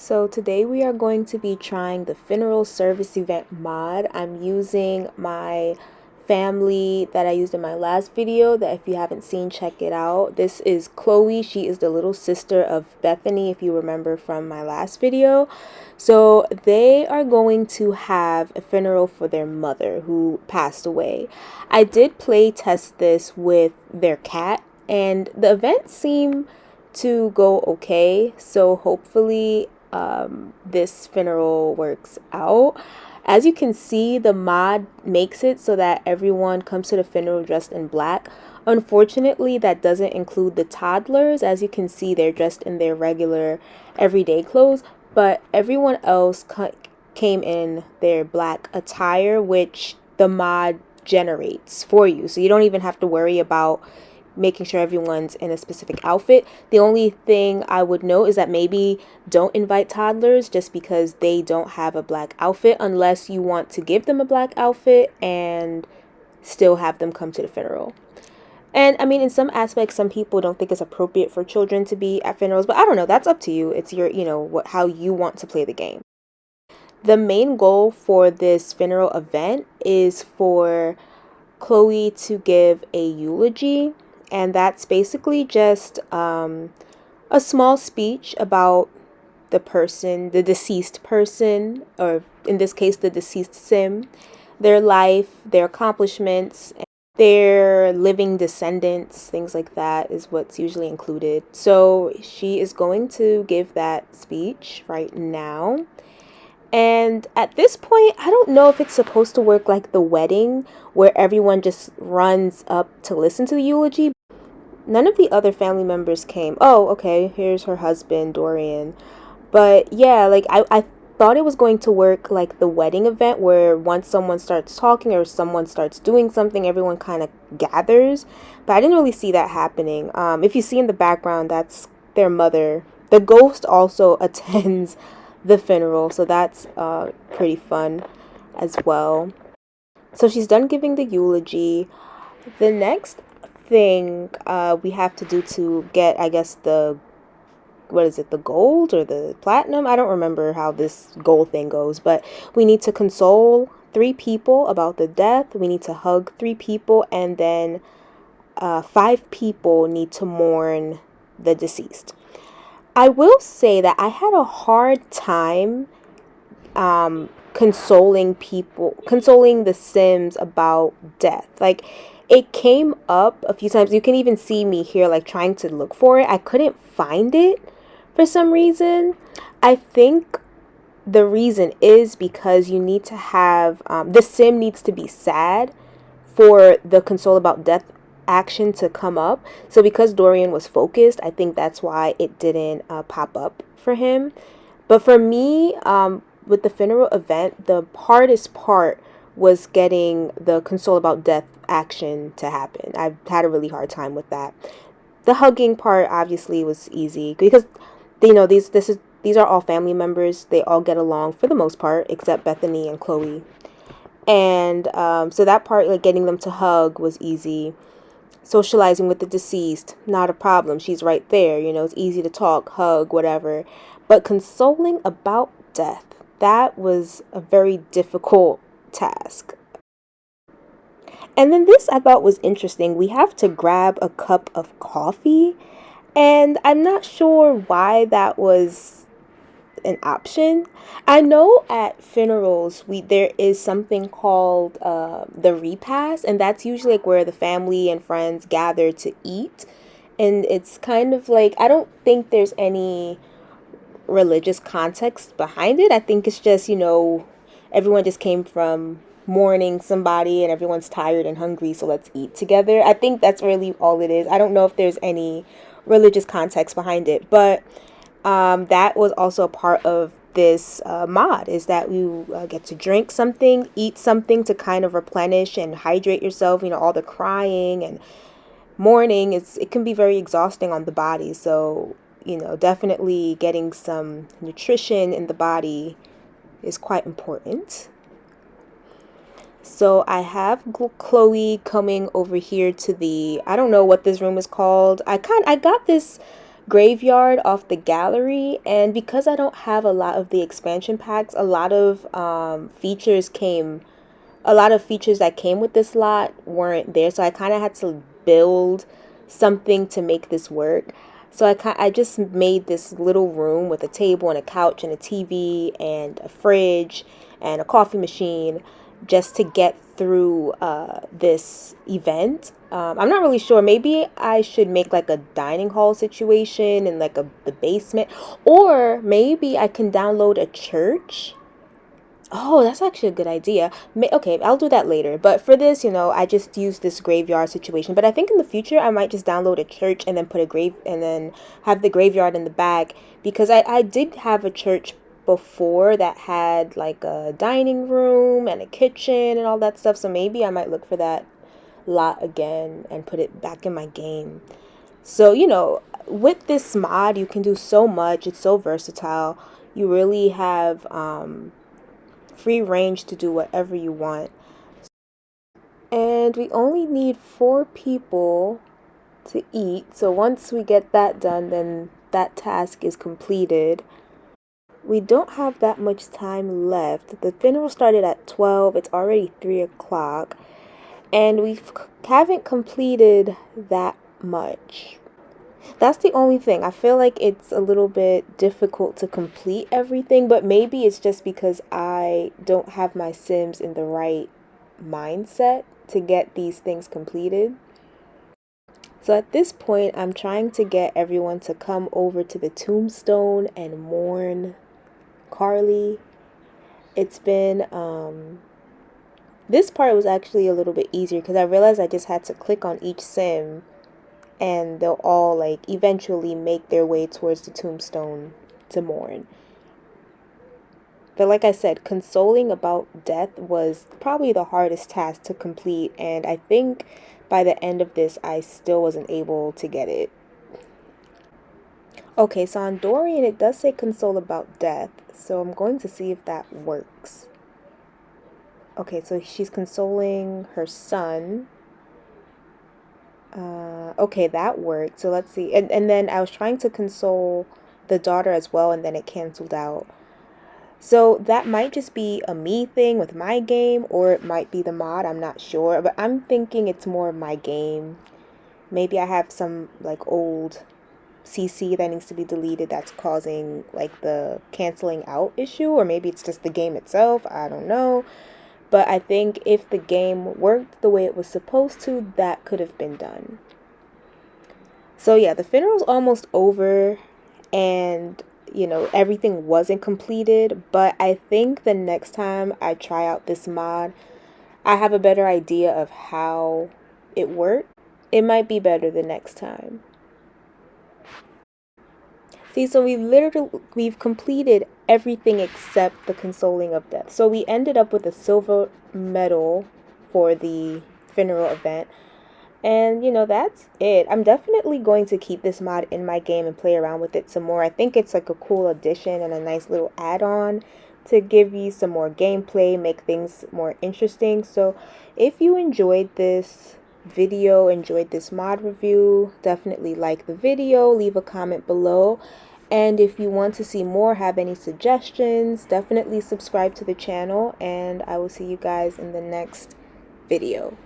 So today we are going to be trying the funeral service event mod. I'm using my family that I used in my last video that if you haven't seen, check it out. This is Chloe. She is the little sister of Bethany, if you remember from my last video. So they are going to have a funeral for their mother who passed away. I did play test this with their cat and the event seemed to go okay, so hopefully this funeral works out. As you can see, the mod makes it so that everyone comes to the funeral dressed in black. Unfortunately, that doesn't include the toddlers. As you can see, they're dressed in their regular everyday clothes, but everyone else came in their black attire, which the mod generates for you, so you don't even have to worry about making sure everyone's in a specific outfit. The only thing I would note is that maybe don't invite toddlers just because they don't have a black outfit, unless you want to give them a black outfit and still have them come to the funeral. And I mean, in some aspects, some people don't think it's appropriate for children to be at funerals, but I don't know, that's up to you. It's your, how you want to play the game. The main goal for this funeral event is for Chloe to give a eulogy, and that's basically just a small speech about the deceased person, or in this case, the deceased sim, their life, their accomplishments, their living descendants, things like that is what's usually included. So she is going to give that speech right now. And at this point, I don't know if it's supposed to work like the wedding, where everyone just runs up to listen to the eulogy. None of the other family members came. Oh, okay, here's her husband, Dorian. But yeah, like I thought it was going to work like the wedding event, where once someone starts talking or someone starts doing something, everyone kind of gathers. But I didn't really see that happening. If you see in the background, that's their mother. The ghost also attends the funeral, so that's pretty fun as well. So she's done giving the eulogy. The next thing we have to do to get, I guess, the gold or the platinum? I don't remember how this gold thing goes, but we need to console 3 people about the death. We need to hug 3 people, and then 5 people need to mourn the deceased. I will say that I had a hard time consoling the Sims about death. Like, it came up a few times. You can even see me here, like, trying to look for it. I couldn't find it for some reason. I think the reason is because you need to have, the Sim needs to be sad for the console about death action to come up. So because Dorian was focused, I think that's why it didn't pop up for him. But for me, with the funeral event, the hardest part was getting the console about death action to happen. I've had a really hard time with that. The hugging part obviously was easy because these are all family members. They all get along for the most part, except Bethany and Chloe. And so that part, like getting them to hug, was easy. Socializing with the deceased, not a problem. She's right there. It's easy to talk, hug, whatever. But consoling about death, that was a very difficult task. And then this I thought was interesting. We have to grab a cup of coffee, and I'm not sure why that was an option. I know at funerals there is something called the repast, and that's usually like where the family and friends gather to eat. And it's kind of like, I don't think there's any religious context behind it. I think it's just, everyone just came from mourning somebody and everyone's tired and hungry, so let's eat together. I think that's really all it is. I don't know if there's any religious context behind it, but that was also a part of this mod, is that you get to drink something, eat something to kind of replenish and hydrate yourself. All the crying and mourning, it can be very exhausting on the body. So, definitely getting some nutrition in the body is quite important. So I have Chloe coming over here to I don't know what this room is called. I got this graveyard off the gallery, and because I don't have a lot of the expansion packs, a lot of features that came with this lot weren't there, so I kind of had to build something to make this work. So I just made this little room with a table and a couch and a TV and a fridge and a coffee machine just to get through this event. I'm not really sure. Maybe I should make like a dining hall situation in like the basement, or maybe I can download a church. Oh, that's actually a good idea. Okay, I'll do that later. But for this, I just used this graveyard situation. But I think in the future, I might just download a church and then put a grave and then have the graveyard in the back, because I did have a church before that had like a dining room and a kitchen and all that stuff. So maybe I might look for that lot again and put it back in my game. So, with this mod, you can do so much. It's so versatile. You really have free range to do whatever you want. And we only need 4 people to eat. So once we get that done, then that task is completed. We don't have that much time left. The funeral started at 12. It's already 3 o'clock. And we haven't completed that much. That's the only thing. I feel like it's a little bit difficult to complete everything, but maybe it's just because I don't have my Sims in the right mindset to get these things completed. So at this point, I'm trying to get everyone to come over to the tombstone and mourn Carly. It's been, this part was actually a little bit easier because I realized I just had to click on each Sim and they'll all like eventually make their way towards the tombstone to mourn. But like I said, consoling about death was probably the hardest task to complete, and I think by the end of this I still wasn't able to get it. Okay, so on Dorian it does say console about death, so I'm going to see if that works. Okay, so she's consoling her son. Okay, that worked. So let's see. And then I was trying to console the daughter as well, and then it canceled out. So that might just be a me thing with my game, or it might be the mod. I'm not sure. But I'm thinking it's more of my game. Maybe I have some like old CC that needs to be deleted that's causing like the canceling out issue, or maybe it's just the game itself. I don't know. But I think if the game worked the way it was supposed to, that could have been done. So yeah, the funeral's almost over, and everything wasn't completed, but I think the next time I try out this mod, I have a better idea of how it works. It might be better the next time. See, so we've completed everything except the consoling of death. So we ended up with a silver medal for the funeral event. And that's it. I'm definitely going to keep this mod in my game and play around with it some more. I think it's like a cool addition and a nice little add-on to give you some more gameplay, make things more interesting. So if you enjoyed this video, enjoyed this mod review, definitely like the video, leave a comment below. And if you want to see more, have any suggestions, definitely subscribe to the channel, and I will see you guys in the next video.